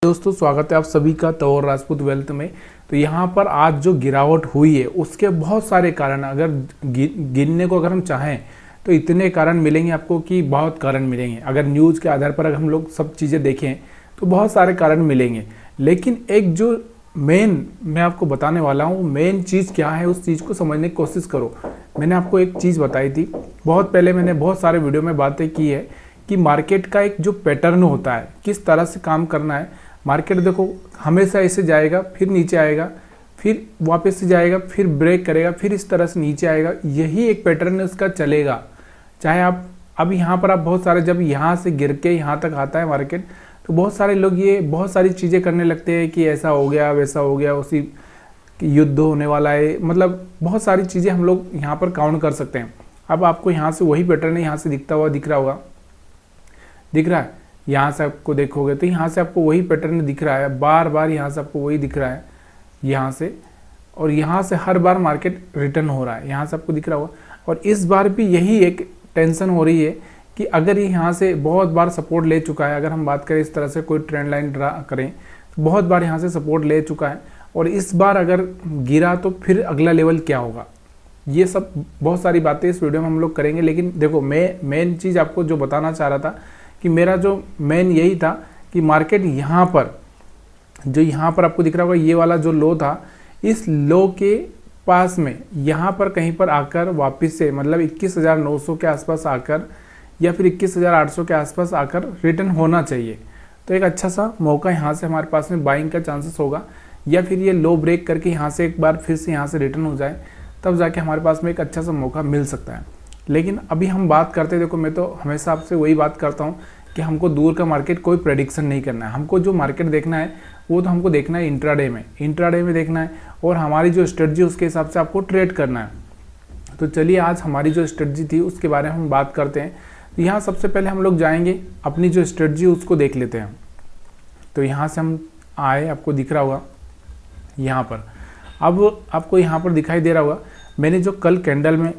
दोस्तों, स्वागत है आप सभी का तौर राजपूत वेल्थ में। तो यहाँ पर आज जो गिरावट हुई है उसके बहुत सारे कारण, अगर गिनने को अगर हम चाहें तो इतने कारण मिलेंगे आपको कि बहुत कारण मिलेंगे। अगर न्यूज़ के आधार पर अगर हम लोग सब चीज़ें देखें तो बहुत सारे कारण मिलेंगे, लेकिन एक जो मेन मैं आपको बताने वाला हूँ, मेन चीज़ क्या है उस चीज़ को समझने की कोशिश करो। मैंने आपको एक चीज़ बताई थी बहुत पहले, मैंने बहुत सारे वीडियो में बातें की है कि मार्केट का एक जो पैटर्न होता है, किस तरह से काम करना है। मार्केट देखो हमेशा ऐसे जाएगा, फिर नीचे आएगा, फिर वापस से जाएगा, फिर ब्रेक करेगा, फिर इस तरह से नीचे आएगा। यही एक पैटर्न उसका चलेगा। चाहे आप अब यहाँ पर आप बहुत सारे, जब यहाँ से गिर के यहाँ तक आता है मार्केट, तो बहुत सारे लोग ये बहुत सारी चीज़ें करने लगते हैं कि ऐसा हो गया वैसा हो गया, उसी युद्ध होने वाला है, मतलब बहुत सारी चीज़ें हम लोग यहाँ पर काउंट कर सकते हैं। अब आपको यहाँ से वही पैटर्न यहाँ से दिखता हुआ दिख रहा होगा, दिख रहा है। यहाँ से आपको देखोगे तो यहाँ से आपको वही पैटर्न दिख रहा है, बार बार यहाँ से आपको वही दिख रहा है, यहाँ से और यहाँ से हर बार मार्केट रिटर्न हो रहा है, यहाँ से आपको दिख रहा होगा। और इस बार भी यही एक टेंशन हो रही है कि अगर ये यहाँ से बहुत बार सपोर्ट ले चुका है, अगर हम बात करें इस तरह से कोई ट्रेंड लाइन ड्रा करें तो बहुत बार यहाँ से सपोर्ट ले चुका है, और इस बार अगर गिरा तो फिर अगला लेवल क्या होगा, ये सब बहुत सारी बातें इस वीडियो में हम लोग करेंगे। लेकिन देखो, मैं मेन चीज़ आपको जो बताना चाह रहा था कि मेरा जो मेन यही था कि मार्केट यहाँ पर, जो यहाँ पर आपको दिख रहा होगा ये वाला जो लो था, इस लो के पास में यहाँ पर कहीं पर आकर वापस से, मतलब 21,900 के आसपास आकर या फिर 21,800 के आसपास आकर रिटर्न होना चाहिए। तो एक अच्छा सा मौका यहाँ से हमारे पास में बाइंग का चांसेस होगा, या फिर ये लो ब्रेक करके यहाँ से एक बार फिर से यहाँ से रिटर्न हो जाए, तब जाके हमारे पास में एक अच्छा सा मौका मिल सकता है। लेकिन अभी हम बात करते हैं, देखो मैं तो हमेशा आपसे वही बात करता हूँ कि हमको दूर का मार्केट कोई प्रेडिक्शन नहीं करना है। हमको जो मार्केट देखना है वो तो हमको देखना है इंट्राडे में देखना है, और हमारी जो स्ट्रेटजी उसके हिसाब से आपको ट्रेड करना है। तो चलिए आज हमारी जो स्ट्रेटजी थी उसके बारे में हम बात करते हैं। तो यहाँ सबसे पहले हम लोग जाएंगे अपनी जो स्ट्रेटजी उसको देख लेते हैं। तो यहाँ से हम आए, आपको दिख रहा होगा यहाँ पर, अब आपको यहाँ पर दिखाई दे रहा होगा मैंने जो कल कैंडल में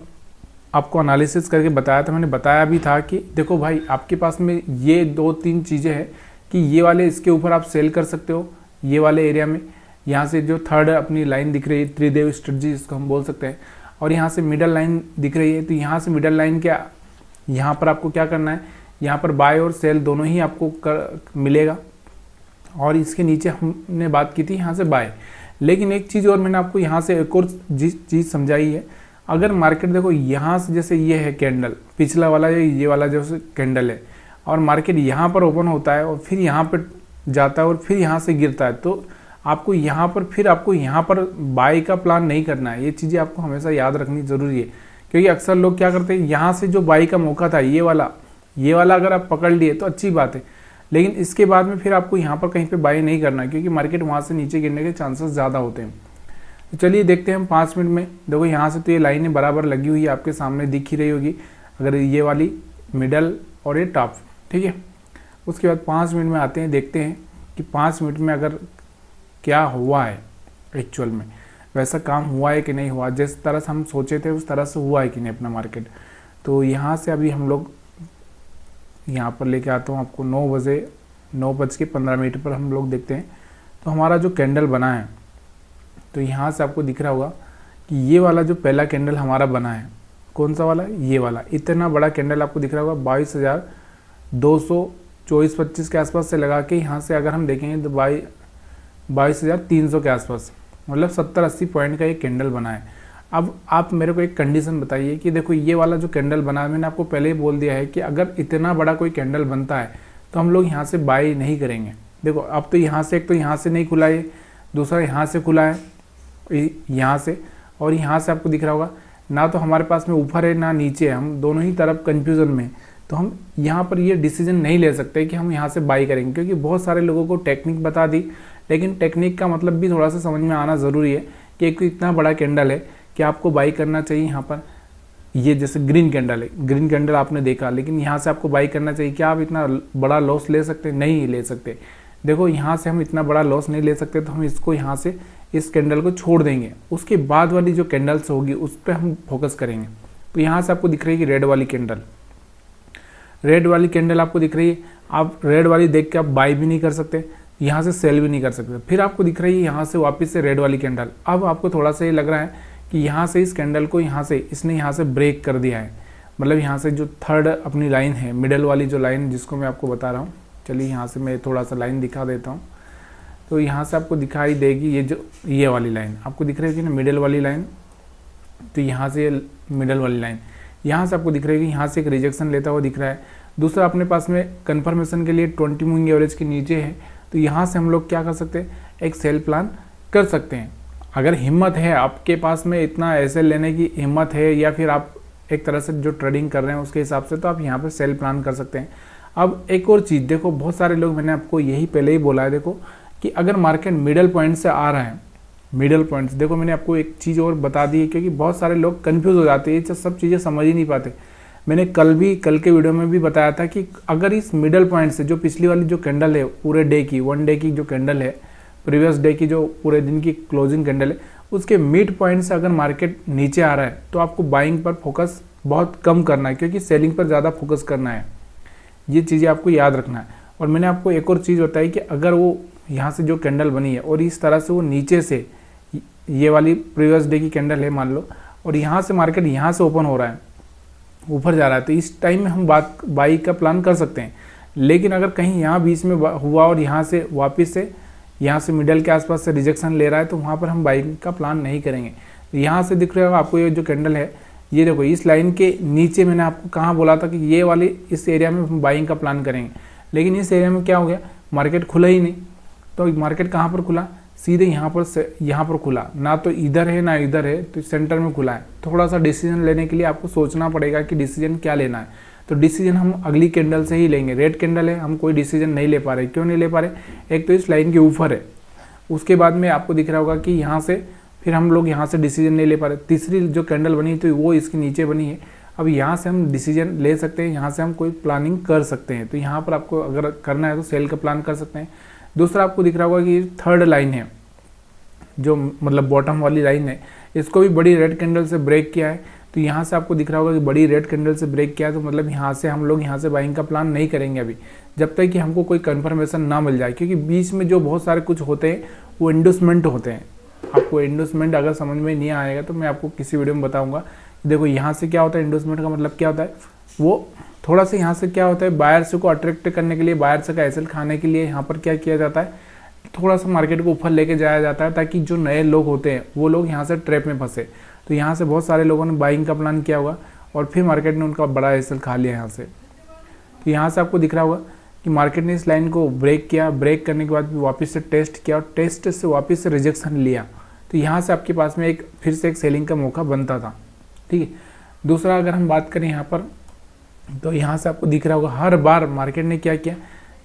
आपको एनालिसिस करके बताया था, मैंने बताया भी था कि देखो भाई आपके पास में ये 2-3 चीज़ें हैं कि ये वाले इसके ऊपर आप सेल कर सकते हो, ये वाले एरिया में। यहाँ से जो थर्ड अपनी लाइन दिख रही है, त्रिदेव स्ट्रेटजी इसको हम बोल सकते हैं, और यहाँ से मिडल लाइन दिख रही है। तो यहाँ से मिडल लाइन क्या, यहाँ पर आपको क्या करना है, यहाँ पर बाय और सेल दोनों ही आपको मिलेगा, और इसके नीचे हमने बात की थी यहाँ से बाय। लेकिन एक चीज़ और मैंने आपको यहाँ से एक और चीज़ समझाई है। अगर मार्केट देखो यहाँ से, जैसे ये है कैंडल पिछला वाला, ये वाला जो कैंडल है, और मार्केट यहाँ पर ओपन होता है और फिर यहाँ पर जाता है और फिर यहाँ से गिरता है, तो आपको यहाँ पर फिर आपको यहाँ पर बाई का प्लान नहीं करना है। ये चीज़ें आपको हमेशा याद रखनी ज़रूरी है, क्योंकि अक्सर लोग क्या करते हैं, यहाँ से जो बाई का मौका था ये वाला अगर आप पकड़ लिए तो अच्छी बात है, लेकिन इसके बाद में फिर आपको यहाँ पर कहीं पे बाई नहीं करना है, क्योंकि मार्केट वहाँ से नीचे गिरने के चांसेस ज़्यादा होते हैं। तो चलिए देखते हैं हम 5 मिनट में। देखो यहाँ से तो ये लाइनें बराबर लगी हुई है, आपके सामने दिख ही रही होगी, अगर ये वाली मिडल और ये टॉप, ठीक है। उसके बाद 5 मिनट में आते हैं, देखते हैं कि 5 मिनट में अगर क्या हुआ है, एक्चुअल में वैसा काम हुआ है कि नहीं हुआ, जिस तरह से हम सोचे थे उस तरह से हुआ है कि नहीं अपना मार्केट। तो यहाँ से अभी हम लोग यहाँ पर लेके आता हूँ आपको 9:15 पर हम लोग देखते हैं। तो हमारा जो कैंडल बना है, तो यहाँ से आपको दिख रहा होगा कि ये वाला जो पहला कैंडल हमारा बना है, कौन सा वाला, ये वाला, इतना बड़ा कैंडल आपको दिख रहा होगा 22,224-25 के आसपास से लगा के यहाँ से अगर हम देखेंगे तो 22,300 के आसपास, मतलब 70-80 पॉइंट का एक कैंडल बना है। अब आप मेरे को एक कंडीशन बताइए कि देखो ये वाला जो कैंडल बना है, मैंने आपको पहले ही बोल दिया है कि अगर इतना बड़ा कोई कैंडल बनता है तो हम लोग यहाँ से बाई नहीं करेंगे। देखो अब तो यहाँ से, एक तो यहाँ से नहीं खुला है, दूसरा यहाँ से खुला है, यहाँ से, और यहाँ से आपको दिख रहा होगा ना, तो हमारे पास में ऊपर है ना नीचे है, हम दोनों ही तरफ कंफ्यूजन में। तो हम यहाँ पर ये डिसीजन नहीं ले सकते कि हम यहाँ से बाई करेंगे, क्योंकि बहुत सारे लोगों को टेक्निक बता दी, लेकिन टेक्निक का मतलब भी थोड़ा सा समझ में आना ज़रूरी है कि एक इतना बड़ा कैंडल है कि आपको बाई करना चाहिए। यहाँ पर ये जैसे ग्रीन कैंडल है, ग्रीन कैंडल आपने देखा, लेकिन यहाँ से आपको बाई करना चाहिए। क्या आप इतना बड़ा लॉस ले सकते? नहीं ले सकते। देखो यहाँ से हम इतना बड़ा लॉस नहीं ले सकते, तो हम इसको यहाँ से इस कैंडल को छोड़ देंगे, उसके बाद वाली जो कैंडल्स होगी उस पर हम फोकस करेंगे। तो यहाँ से आपको दिख रही है कि रेड वाली कैंडल आपको दिख रही है, आप रेड वाली देख के आप बाई भी नहीं कर सकते, यहाँ से सेल भी नहीं कर सकते। फिर आपको दिख रही है यहाँ से वापस से रेड वाली कैंडल। अब आपको थोड़ा सा ये लग रहा है कि यहाँ से इस कैंडल को यहाँ से इसने यहाँ से ब्रेक कर दिया है, मतलब यहाँ से जो थर्ड अपनी लाइन है, मिडल वाली जो लाइन जिसको मैं आपको बता रहा हूँ, चलिए यहाँ से मैं थोड़ा सा लाइन दिखा देता हूँ। तो यहाँ से आपको दिखाई देगी ये वाली लाइन आपको दिख रही है ना, मिडल वाली लाइन। तो यहाँ से मिडल वाली लाइन यहाँ से आपको दिख रही है, यहाँ से एक रिजेक्शन लेता हुआ दिख रहा है। दूसरा अपने पास में कंफर्मेशन के लिए 20 मूविंग एवरेज के नीचे है, तो यहाँ से हम लोग क्या कर सकते हैं, एक सेल प्लान कर सकते हैं। अगर हिम्मत है आपके पास में, इतना एसएल लेने की हिम्मत है, या फिर आप एक तरह से जो ट्रेडिंग कर रहे हैं उसके हिसाब से, तो आप यहाँ पर सेल प्लान कर सकते हैं। अब एक और चीज़ देखो, बहुत सारे लोग, मैंने आपको यही पहले ही बोला है देखो, कि अगर मार्केट मिडल पॉइंट से आ रहा है, मिडल पॉइंट्स देखो, मैंने आपको एक चीज़ और बता दी है, क्योंकि बहुत सारे लोग कंफ्यूज हो जाते हैं, ये सब चीज़ें समझ ही नहीं पाते। मैंने कल के वीडियो में भी बताया था कि अगर इस मिडल पॉइंट से, जो पिछली वाली जो कैंडल है पूरे डे की, 1 डे की जो कैंडल है, प्रीवियस डे की जो पूरे दिन की क्लोजिंग कैंडल है, उसके मिड पॉइंट से अगर मार्केट नीचे आ रहा है, तो आपको बाइंग पर फोकस बहुत कम करना है, क्योंकि सेलिंग पर ज़्यादा फोकस करना है। ये चीज़ें आपको याद रखना है। और मैंने आपको एक और चीज़ बताई कि अगर वो यहाँ से जो कैंडल बनी है और इस तरह से वो नीचे से, ये वाली प्रीवियस डे की कैंडल है मान लो, और यहाँ से मार्केट यहाँ से ओपन हो रहा है, ऊपर जा रहा है, तो इस टाइम में हम बाई का प्लान कर सकते हैं। लेकिन अगर कहीं यहाँ बीच में हुआ और यहाँ से वापस से, यहाँ से मिडल के आसपास से रिजेक्शन ले रहा है, तो वहाँ पर हम बाइंग का प्लान नहीं करेंगे। यहाँ से दिख रहा होगा आपको ये जो कैंडल है, ये देखो इस लाइन के नीचे मैंने आपको कहाँ बोला था कि ये वाली इस एरिया में हम बाइंग का प्लान करेंगे, लेकिन इस एरिया में क्या हो गया, मार्केट खुला ही नहीं। तो मार्केट कहाँ पर खुला, सीधे यहाँ पर खुला, ना तो इधर है ना इधर है, तो सेंटर में खुला है। थोड़ा सा डिसीजन लेने के लिए आपको सोचना पड़ेगा कि डिसीजन क्या लेना है। तो डिसीजन हम अगली कैंडल से ही लेंगे। रेड कैंडल है, हम कोई डिसीजन नहीं ले पा रहे। क्यों नहीं ले पा रहे, एक तो इस लाइन के ऊपर है, उसके बाद में आपको दिख रहा होगा कि यहाँ से फिर हम लोग यहाँ से डिसीजन नहीं ले पा रहे। तीसरी जो कैंडल बनी तो वो इसके नीचे बनी है। अब यहाँ से हम डिसीजन ले सकते हैं, यहाँ से हम कोई प्लानिंग कर सकते हैं। तो यहाँ पर आपको अगर करना है तो सेल का प्लान कर सकते हैं। दूसरा आपको दिख रहा होगा कि थर्ड लाइन है, जो मतलब बॉटम वाली लाइन है, इसको भी बड़ी रेड कैंडल से ब्रेक किया है। तो यहाँ से आपको दिख रहा होगा कि बड़ी रेड कैंडल से ब्रेक किया है, तो मतलब यहाँ से हम लोग यहाँ से बाइंग का प्लान नहीं करेंगे अभी, जब तक कि हमको कोई कंफर्मेशन ना मिल जाए। क्योंकि बीच में जो बहुत सारे कुछ होते हैं वो इंडोसमेंट होते हैं। आपको इंडोसमेंट अगर समझ में नहीं आएगा तो मैं आपको किसी वीडियो में बताऊंगा। देखो यहाँ से क्या होता है, इंडोसमेंट का मतलब क्या होता है, वो थोड़ा सा यहाँ से क्या होता है, बायर्स को अट्रैक्ट करने के लिए, बायर्स का एसएल खाने के लिए यहाँ पर क्या किया जाता है, थोड़ा सा मार्केट को ऊपर लेके जाया जाता है, ताकि जो नए लोग होते हैं वो लोग यहाँ से ट्रैप में फंसे। तो यहाँ से बहुत सारे लोगों ने बाइंग का प्लान किया होगा और फिर मार्केट ने उनका बड़ा एसएल खा लिया यहाँ से। तो यहाँ से आपको दिख रहा होगा कि मार्केट ने इस लाइन को ब्रेक किया, ब्रेक करने के बाद वापस से टेस्ट किया और टेस्ट से वापस से रिजेक्शन लिया। तो यहाँ से आपके पास में फिर से एक सेलिंग का मौका बनता था। ठीक है। दूसरा अगर हम बात करें यहाँ पर, तो यहाँ से आपको दिख रहा होगा हर बार मार्केट ने क्या किया,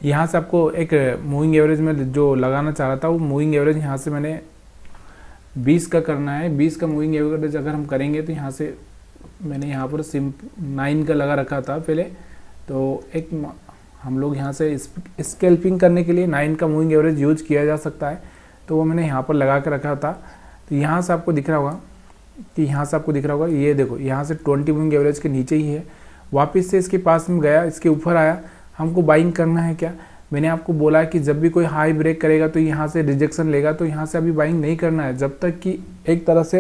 यहाँ से आपको एक मूविंग एवरेज में जो लगाना चाह रहा था, वो मूविंग एवरेज यहाँ से मैंने 20 का करना है। 20 का मूविंग एवरेज अगर हम करेंगे तो यहाँ से मैंने यहाँ पर 9 का लगा रखा था पहले। तो एक हम लोग यहाँ से स्कैल्पिंग करने के लिए 9 का मूविंग एवरेज यूज किया जा सकता है, तो वो मैंने यहाँ पर लगा कर रखा था। तो यहाँ से आपको दिख रहा होगा कि ये देखो यहाँ से 20 मूविंग एवरेज के नीचे ही है, वापस से इसके पास में गया, इसके ऊपर आया। हमको बाइंग करना है क्या, मैंने आपको बोला कि जब भी कोई हाई ब्रेक करेगा तो यहाँ से रिजेक्शन लेगा, तो यहाँ से अभी बाइंग नहीं करना है जब तक कि एक तरह से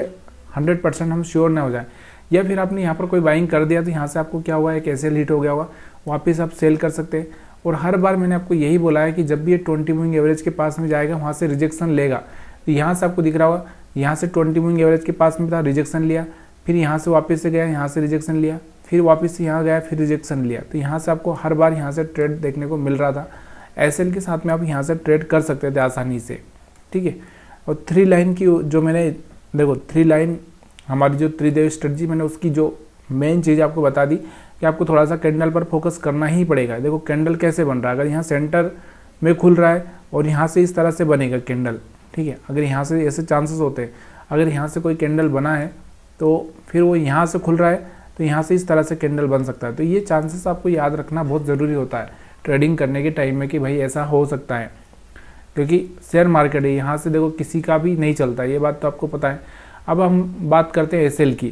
100% हम श्योर ना हो जाए। या फिर आपने यहाँ पर कोई बाइंग कर दिया तो यहाँ से आपको क्या हुआ, एक एसएल हिट हो गया होगा, वापस आप सेल कर सकते हैं। और हर बार मैंने आपको यही बोला है कि जब भी ये 20 मूविंग एवरेज के पास में जाएगा वहाँ से रिजेक्शन लेगा। तो यहाँ से आपको दिख रहा होगा, यहाँ से 20 मूविंग एवरेज के पास में था, रिजेक्शन लिया, फिर यहाँ से वापस से गया, यहाँ से रिजेक्शन लिया, फिर वापस से यहाँ गया, फिर रिजेक्शन लिया। तो यहाँ से आपको हर बार यहाँ से ट्रेड देखने को मिल रहा था। एसएल के साथ में आप यहाँ से ट्रेड कर सकते थे आसानी से। ठीक है। और 3 लाइन की जो मैंने देखो 3 लाइन हमारी जो त्रिदेव स्ट्रेटजी, मैंने उसकी जो मेन चीज़ आपको बता दी कि आपको थोड़ा सा कैंडल पर फोकस करना ही पड़ेगा। देखो कैंडल कैसे बन रहा है, अगर यहाँ सेंटर में खुल रहा है और यहाँ से इस तरह से बनेगा कैंडल। ठीक है। अगर यहाँ से ऐसे चांसेस होते हैं, अगर यहाँ से कोई कैंडल बना है तो फिर वो यहाँ से खुल रहा है तो यहाँ से इस तरह से कैंडल बन सकता है। तो ये चांसेस आपको याद रखना बहुत ज़रूरी होता है ट्रेडिंग करने के टाइम में, कि भाई ऐसा हो सकता है, क्योंकि शेयर मार्केट है, यहाँ से देखो किसी का भी नहीं चलता, ये बात तो आपको पता है। अब हम बात करते हैं एसएल की,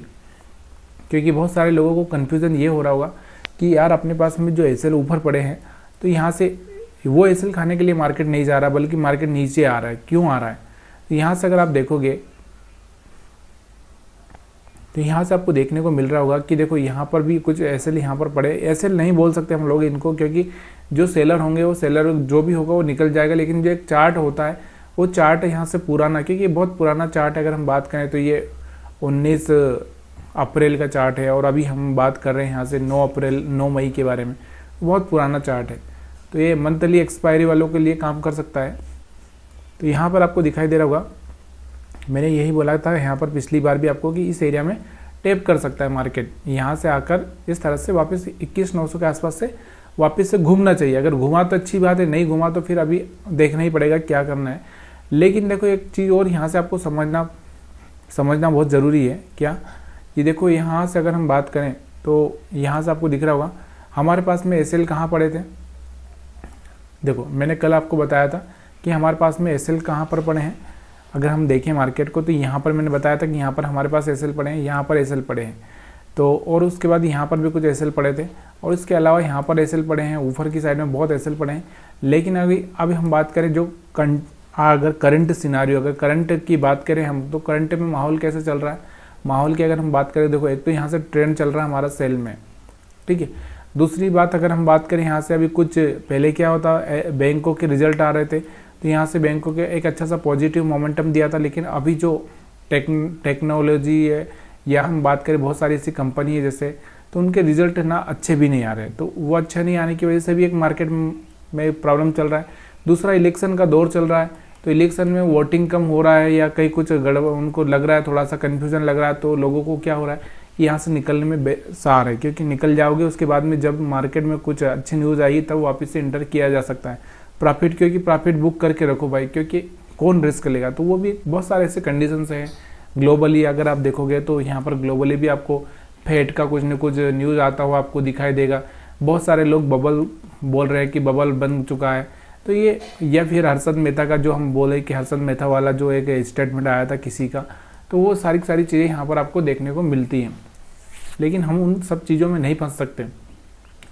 क्योंकि बहुत सारे लोगों को कन्फ्यूज़न ये हो रहा होगा कि यार अपने पास में जो एसएल ऊपर पड़े हैं, तो यहाँ से वो एसएल खाने के लिए मार्केट नहीं जा रहा, बल्कि मार्केट नीचे आ रहा है। क्यों आ रहा है? तो यहाँ से अगर आप देखोगे तो यहाँ से आपको देखने को मिल रहा होगा कि देखो यहाँ पर भी कुछ एसएल यहाँ पर पड़े। एसएल नहीं बोल सकते हम लोग इनको, क्योंकि जो सेलर होंगे वो सेलर जो भी होगा वो निकल जाएगा, लेकिन जो एक चार्ट होता है वो चार्ट यहाँ से पुराना, क्योंकि ये बहुत पुराना चार्ट है। अगर हम बात करें तो ये 19 अप्रैल का चार्ट है, और अभी हम बात कर रहे हैं यहाँ से 9 मई के बारे में। बहुत पुराना चार्ट है, तो ये मंथली एक्सपायरी वालों के लिए काम कर सकता है। तो यहाँ पर आपको दिखाई दे रहा होगा, मैंने यही बोला था यहाँ पर पिछली बार भी आपको कि इस एरिया में टेप कर सकता है मार्केट। यहाँ से आकर इस तरह से वापस 21,900 के आसपास से वापस से घूमना चाहिए। अगर घुमा तो अच्छी बात है, नहीं घुमा तो फिर अभी देखना ही पड़ेगा क्या करना है। लेकिन देखो एक चीज़ और यहाँ से आपको समझना बहुत ज़रूरी है। क्या? ये देखो यहाँ से अगर हम बात करें तो यहाँ से आपको दिख रहा होगा हमारे पास में एसएल कहाँ पड़े थे। देखो मैंने कल आपको बताया था कि हमारे पास में एसएल कहाँ पर पड़े हैं। अगर हम देखें मार्केट को तो यहाँ पर मैंने बताया था कि यहाँ पर हमारे पास एसएल पड़े हैं, यहाँ पर एसएल पड़े हैं, तो और उसके बाद यहाँ पर भी कुछ एसएल पड़े थे, और इसके अलावा यहाँ पर एसएल पड़े हैं, ऊपर की साइड में बहुत एसएल पड़े हैं। लेकिन अभी हम बात करें जो अगर करंट सिनारियो, अगर करंट की बात करें हम, तो करंट में माहौल कैसे चल रहा है। माहौल की अगर हम बात करें, देखो एक तो यहाँ से ट्रेंड चल रहा है हमारा सेल में, ठीक है। दूसरी बात अगर हम बात करें यहाँ से, अभी कुछ पहले क्या होता, बैंकों के रिजल्ट आ रहे थे, तो यहाँ से बैंकों के एक अच्छा सा पॉजिटिव मोमेंटम दिया था। लेकिन अभी जो टेक्नोलॉजी है, या हम बात करें बहुत सारी ऐसी कंपनी है जैसे, तो उनके रिजल्ट ना अच्छे भी नहीं आ रहे, तो वो अच्छा नहीं आने की वजह से भी एक मार्केट में प्रॉब्लम चल रहा है। दूसरा इलेक्शन का दौर चल रहा है, तो इलेक्शन में वोटिंग कम हो रहा है, या कहीं कुछ गड़बड़ उनको लग रहा है, थोड़ा सा कन्फ्यूजन लग रहा है, तो लोगों को क्या हो रहा है कि यहाँ से निकलने में बेसार है, क्योंकि निकल जाओगे उसके बाद में जब मार्केट में कुछ अच्छी न्यूज़ आई तब वापस से इंटर किया जा सकता है प्रॉफिट, क्योंकि प्रॉफिट बुक करके रखो भाई, क्योंकि कौन रिस्क लेगा। तो वो भी बहुत सारे ऐसे कंडीशंस हैं। ग्लोबली अगर आप देखोगे तो यहाँ पर ग्लोबली भी आपको फेड का कुछ न कुछ न्यूज़ आता हुआ आपको दिखाई देगा। बहुत सारे लोग बबल बोल रहे हैं कि बबल बन चुका है, तो ये, या फिर हर्षद मेहता का जो हम बोले कि हर्षद मेहता वाला जो एक स्टेटमेंट आया था किसी का, तो वो सारी चीज़ें यहाँ पर आपको देखने को मिलती हैं। लेकिन हम उन सब चीज़ों में नहीं फंस सकते,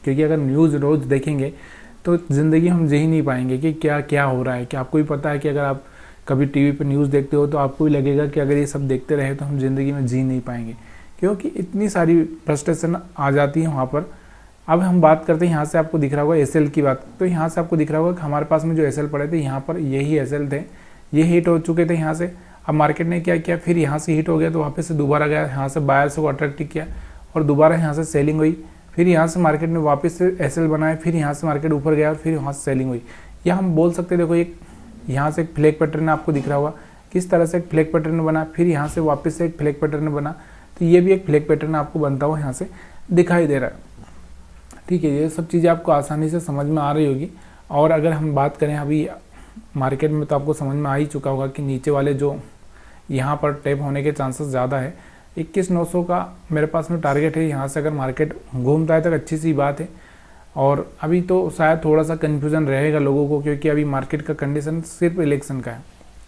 क्योंकि अगर न्यूज़ रोज़ देखेंगे तो ज़िंदगी हम जी ही नहीं पाएंगे कि क्या क्या हो रहा है। कि आपको भी पता है कि अगर आप कभी टीवी पर न्यूज़ देखते हो तो आपको भी लगेगा कि अगर ये सब देखते रहे तो हम ज़िंदगी में जी नहीं पाएंगे, क्योंकि इतनी सारी फ्रस्ट्रेशन आ जाती है वहाँ पर। अब हम बात करते हैं, यहाँ से आपको दिख रहा होगा एसएल की बात, तो यहाँ से आपको दिख रहा होगा कि हमारे पास में जो एसएल पड़े थे, यहाँ पर यही एसएल थे, ये हिट हो चुके थे यहाँ से। अब मार्केट ने क्या किया, फिर यहाँ से हिट हो गया तो वापस से दोबारा गया, यहाँ से बायर्स को अट्रैक्ट किया और दोबारा यहाँ से सेलिंग हुई। फिर यहाँ से मार्केट ने वापस से एसएल बनाए, फिर यहाँ से मार्केट ऊपर गया और फिर वहाँ से सेलिंग हुई। या हम बोल सकते हैं, देखो एक यहाँ से एक फ्लैग पैटर्न आपको दिख रहा होगा, किस तरह से एक फ्लैग पैटर्न बना, फिर यहाँ से वापस से एक फ्लैग पैटर्न बना, तो ये भी एक फ्लैग पैटर्न आपको बनता हुआ यहाँ से दिखाई दे रहा है। ठीक है, ये सब चीज़ें आपको आसानी से समझ में आ रही होगी। और अगर हम बात करें अभी मार्केट में, तो आपको समझ में आ ही चुका होगा कि नीचे वाले जो यहाँ पर टैप होने के चांसेस ज़्यादा है। 21,900 का मेरे पास में टारगेट है। यहाँ से अगर मार्केट घूमता है तो अच्छी सी बात है। और अभी तो शायद थोड़ा सा कन्फ्यूज़न रहेगा लोगों को, क्योंकि अभी मार्केट का कंडीशन सिर्फ इलेक्शन का है।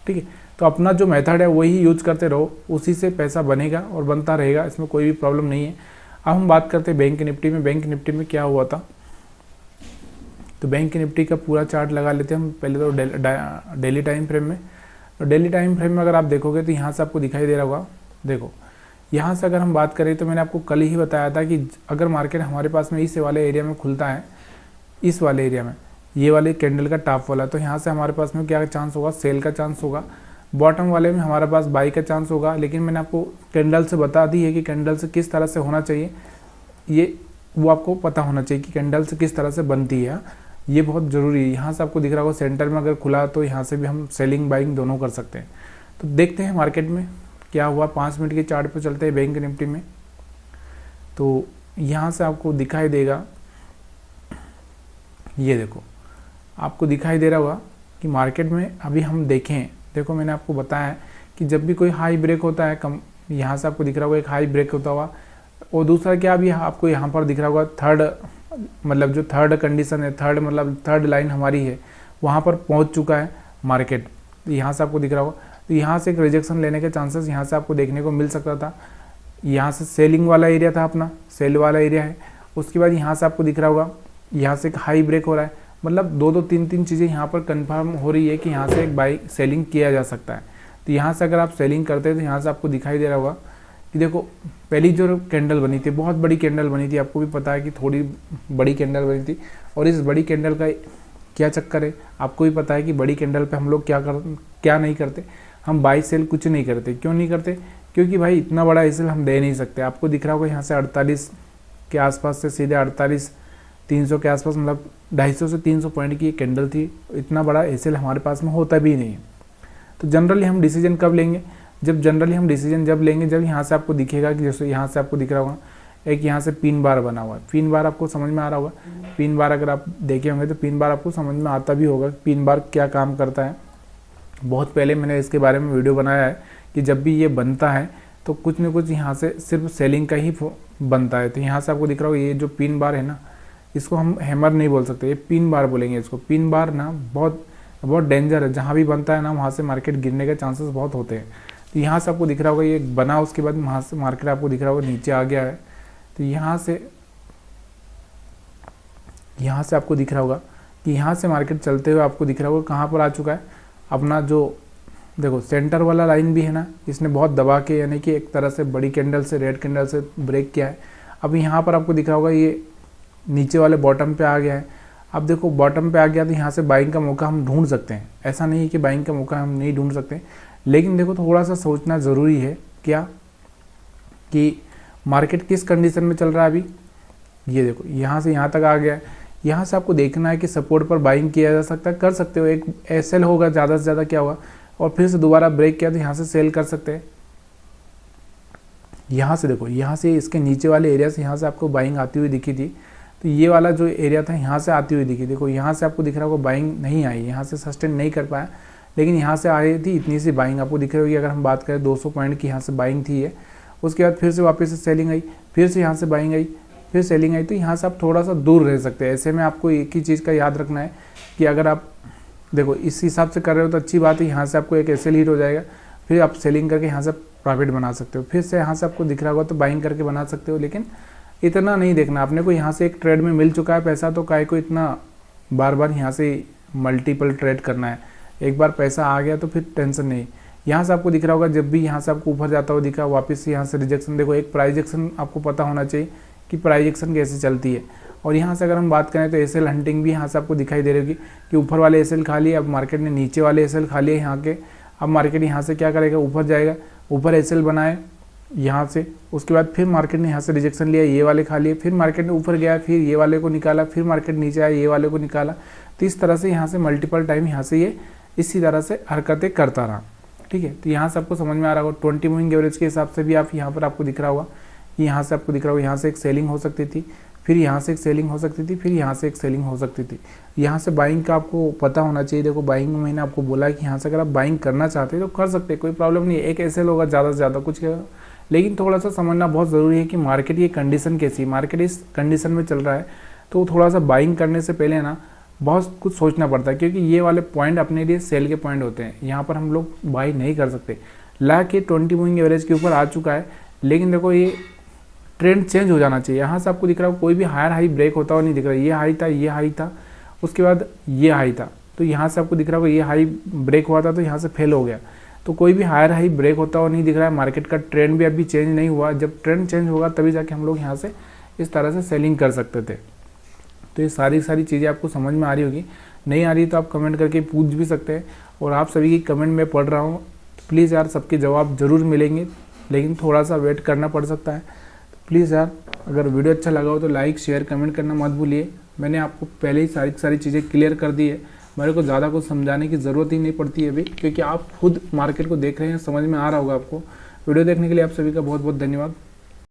ठीक है, तो अपना जो मेथड है वही यूज करते रहो, उसी से पैसा बनेगा और बनता रहेगा, इसमें कोई भी प्रॉब्लम नहीं है। अब हम बात करते हैं बैंक निफ्टी में। बैंक निफ्टी में क्या हुआ था, तो बैंक निफ्टी का पूरा चार्ट लगा लेते हैं हम पहले तो डेली टाइम फ्रेम में। तो डेली टाइम फ्रेम में अगर आप देखोगे तो यहाँ से आपको दिखाई दे रहा होगा, देखो यहाँ से अगर हम बात करें तो मैंने आपको कल ही बताया था कि अगर मार्केट हमारे पास में इस वाले एरिया में खुलता है, इस वाले एरिया में, ये वाले कैंडल का टॉप वाला, तो यहाँ से हमारे पास में क्या चांस होगा, सेल का चांस होगा। बॉटम वाले में हमारे पास बाई का चांस होगा। लेकिन मैंने आपको कैंडल से बता दी है कि कैंडल से किस तरह से होना चाहिए, ये वो आपको पता होना चाहिए कि कैंडल से किस तरह से बनती है, ये बहुत ज़रूरी है। यहाँ से आपको दिख रहा होगा सेंटर में अगर खुला तो यहाँ से भी हम सेलिंग बाइंग दोनों कर सकते हैं। तो देखते हैं मार्केट में क्या हुआ। 5 मिनट के चार्ट पे चलते हैं बैंक निफ्टी में। तो यहाँ से आपको दिखाई देगा, ये देखो आपको दिखाई दे रहा होगा कि मार्केट में अभी हम देखें, देखो मैंने आपको बताया है कि जब भी कोई हाई ब्रेक होता है कम, यहाँ से आपको दिख रहा होगा एक हाई ब्रेक होता हुआ। और दूसरा क्या, अभी आपको यहाँ पर दिख रहा होगा थर्ड, मतलब जो थर्ड कंडीशन है, थर्ड मतलब थर्ड लाइन हमारी है, वहाँ पर पहुँच चुका है मार्केट। यहाँ से आपको दिख रहा होगा, तो यहाँ से एक रिजेक्शन लेने के चांसेस यहाँ से आपको देखने को मिल सकता था। यहाँ से सेलिंग वाला एरिया था, अपना सेल वाला एरिया है। उसके बाद यहाँ से आपको दिख रहा होगा, यहाँ से एक हाई ब्रेक हो रहा है, मतलब दो तीन चीज़ें यहाँ पर कंफर्म हो रही है कि यहाँ से एक बाई सेलिंग किया जा सकता है। तो यहाँ से अगर आप सेलिंग करते हैं तो यहाँ से आपको दिखाई दे रहा होगा कि देखो पहली जो कैंडल बनी थी, बहुत बड़ी कैंडल बनी थी, आपको भी पता है कि थोड़ी बड़ी कैंडल बनी थी। और इस बड़ी कैंडल का क्या चक्कर है, आपको भी पता है कि बड़ी कैंडल पे हम लोग क्या नहीं करते, हम बाई सेल कुछ नहीं करते। क्यों नहीं करते? क्योंकि भाई इतना बड़ा एसएल हम दे नहीं सकते। आपको दिख रहा होगा यहाँ से 48 के आसपास से सीधे 48-300 के आसपास, मतलब 250 से 300 पॉइंट की कैंडल थी। इतना बड़ा एसएल हमारे पास में होता भी नहीं है। तो जनरली हम डिसीजन कब लेंगे? जब लेंगे जब यहाँ से आपको दिखेगा कि जैसे यहाँ से आपको दिख रहा होगा एक यहाँ से पिन बार बना हुआ है। पिन बार आपको समझ में आ रहा होगा। पिन बार अगर आप देखे होंगे तो पिन बार आपको समझ में आता भी होगा पिन बार क्या काम करता है। बहुत पहले मैंने इसके बारे में वीडियो बनाया है कि जब भी ये बनता है तो कुछ न कुछ यहाँ से सिर्फ सेलिंग का ही बनता है। तो यहाँ से आपको दिख रहा होगा ये जो पिन बार है ना, इसको हम हैमर नहीं बोल सकते, ये पिन बार बोलेंगे इसको। पिन बार ना बहुत डेंजर है, जहाँ भी बनता है ना वहाँ से मार्केट गिरने के चांसेस बहुत होते हैं। तो यहाँ से आपको दिख रहा होगा ये बना, उसके बाद वहाँ से मार्केट आपको दिख रहा होगा नीचे आ गया है। तो यहाँ से आपको दिख रहा होगा कि यहाँ से मार्केट चलते हुए आपको दिख रहा होगा कहाँ पर आ चुका है अपना जो देखो सेंटर वाला लाइन भी है ना, इसने बहुत दबा के यानी कि एक तरह से बड़ी कैंडल से रेड कैंडल से ब्रेक किया है। अब यहाँ पर आपको दिख रहा होगा ये नीचे वाले बॉटम पे आ गया है। अब देखो बॉटम पे आ गया तो यहाँ से बाइंग का मौका हम ढूंढ सकते हैं, ऐसा नहीं है कि बाइंग का मौका हम नहीं ढूंढ सकते। लेकिन देखो थोड़ा सा सोचना ज़रूरी है क्या कि मार्केट किस कंडीशन में चल रहा है अभी। ये देखो यहाँ से यहाँ तक आ गया है। यहाँ से आपको देखना है कि सपोर्ट पर बाइंग किया जा सकता है, कर सकते हो। एक एसएल होगा ज़्यादा से ज़्यादा क्या होगा, और फिर से दोबारा ब्रेक किया तो यहाँ से सेल कर सकते हैं। यहाँ से देखो, यहाँ से इसके नीचे वाले एरिया से यहाँ से आपको बाइंग आती हुई दिखी थी। तो ये वाला जो एरिया था यहाँ से आती हुई दिखी। देखो यहाँ से आपको दिख रहा होगा बाइंग नहीं आई, यहाँ से सस्टेन नहीं कर पाया, लेकिन यहाँ से आई थी इतनी सी बाइंग आपको दिख रही होगी। अगर हम बात करें 200 पॉइंट की यहाँ से बाइंग थी है, उसके बाद फिर से वापस से सेलिंग आई, फिर से यहाँ से बाइंग आई, फिर सेलिंग आई। तो यहाँ से आप थोड़ा सा दूर रह सकते हैं। ऐसे में आपको एक ही चीज़ का याद रखना है कि अगर आप देखो इस हिसाब से कर रहे हो तो अच्छी बात है, यहाँ से आपको एक एसएल हिट हो जाएगा, फिर आप सेलिंग करके यहाँ से प्रॉफिट बना सकते हो। फिर से यहाँ से आपको दिख रहा होगा तो बाइंग करके बना सकते हो, लेकिन इतना नहीं देखना आपने को। यहाँ से एक ट्रेड में मिल चुका है पैसा, तो काहे को इतना बार बार यहाँ से मल्टीपल ट्रेड करना है। एक बार पैसा आ गया तो फिर टेंशन नहीं। यहाँ से आपको दिख रहा होगा जब भी यहाँ से आपको ऊपर जाता हुआ दिखा, वापस से यहाँ से रिजेक्शन। देखो एक प्राइस एक्शन आपको पता होना चाहिए कि प्राइस एक्शन कैसे चलती है। और यहाँ से अगर हम बात करें तो एसएल हंटिंग भी यहाँ से आपको दिखाई दे रही होगी कि ऊपर वाले एसएल खा लिए, अब मार्केट ने नीचे वाले एसएल खा लिए यहाँ के। अब मार्केट यहाँ से क्या करेगा, ऊपर जाएगा, ऊपर एसएल बनाए यहाँ से, उसके बाद फिर मार्केट ने यहाँ से रिजेक्शन लिया, ये वाले खा लिए, फिर मार्केट ने ऊपर गया, फिर ये वाले को निकाला, फिर मार्केट नीचे आया, ये वाले को निकाला। तो इस तरह से यहाँ से मल्टीपल टाइम यहाँ से ये इसी तरह से हरकतें करता रहा। ठीक है, तो यहाँ से आपको समझ में आ रहा होगा 20 मूविंग एवरेज के हिसाब से भी आप यहाँ पर आपको दिख रहा होगा कि यहाँ से आपको दिख रहा होगा यहाँ से एक सेलिंग हो सकती थी, फिर यहाँ से एक सेलिंग हो सकती थी, फिर यहाँ से एक सेलिंग हो सकती थी। यहाँ से बाइंग का आपको पता होना चाहिए। देखो बाइंग में मैंने आपको बोला है कि यहाँ से अगर आप बाइंग करना चाहते हैं तो कर सकते हैं, कोई प्रॉब्लम नहीं है। एक एसएल होगा ज़्यादा से ज़्यादा कुछ, लेकिन थोड़ा सा समझना बहुत ज़रूरी है कि मार्केट ये कंडीशन कैसी, मार्केट इस कंडीशन में चल रहा है। तो थोड़ा सा बाइंग करने से पहले ना बहुत कुछ सोचना पड़ता है, क्योंकि ये वाले पॉइंट अपने लिए सेल के पॉइंट होते हैं। यहाँ पर हम लोग बाई नहीं कर सकते। ला के 20 मूविंग एवरेज के ऊपर आ चुका है, लेकिन देखो ये ट्रेंड चेंज हो जाना चाहिए। यहाँ से आपको दिख रहा है कोई भी हायर हाई ब्रेक होता हुआ नहीं दिख रहा। ये हाई था, ये हाई था, उसके बाद ये हाई था, तो यहाँ से आपको दिख रहा होगा ये हाई ब्रेक हुआ था तो यहाँ से फेल हो गया। तो कोई भी हायर हाई ब्रेक होता हुआ नहीं दिख रहा है। मार्केट का ट्रेंड भी अभी चेंज नहीं हुआ। जब ट्रेंड चेंज होगा तभी जाके हम लोग यहाँ से इस तरह से सेलिंग कर सकते थे। तो ये सारी चीज़ें आपको समझ में आ रही होगी। नहीं आ रही तो आप कमेंट करके पूछ भी सकते हैं, और आप सभी की कमेंट में पढ़ रहा हूँ। प्लीज़ यार सबके जवाब ज़रूर मिलेंगे, लेकिन थोड़ा सा वेट करना पड़ सकता है। तो प्लीज़ यार अगर वीडियो अच्छा लगा हो तो लाइक शेयर कमेंट करना मत भूलिए। मैंने आपको पहले ही सारी चीज़ें क्लियर कर दी है। मेरे को ज़्यादा कुछ समझाने की ज़रूरत ही नहीं पड़ती है अभी, क्योंकि आप खुद मार्केट को देख रहे हैं, समझ में आ रहा होगा आपको। वीडियो देखने के लिए आप सभी का बहुत बहुत धन्यवाद।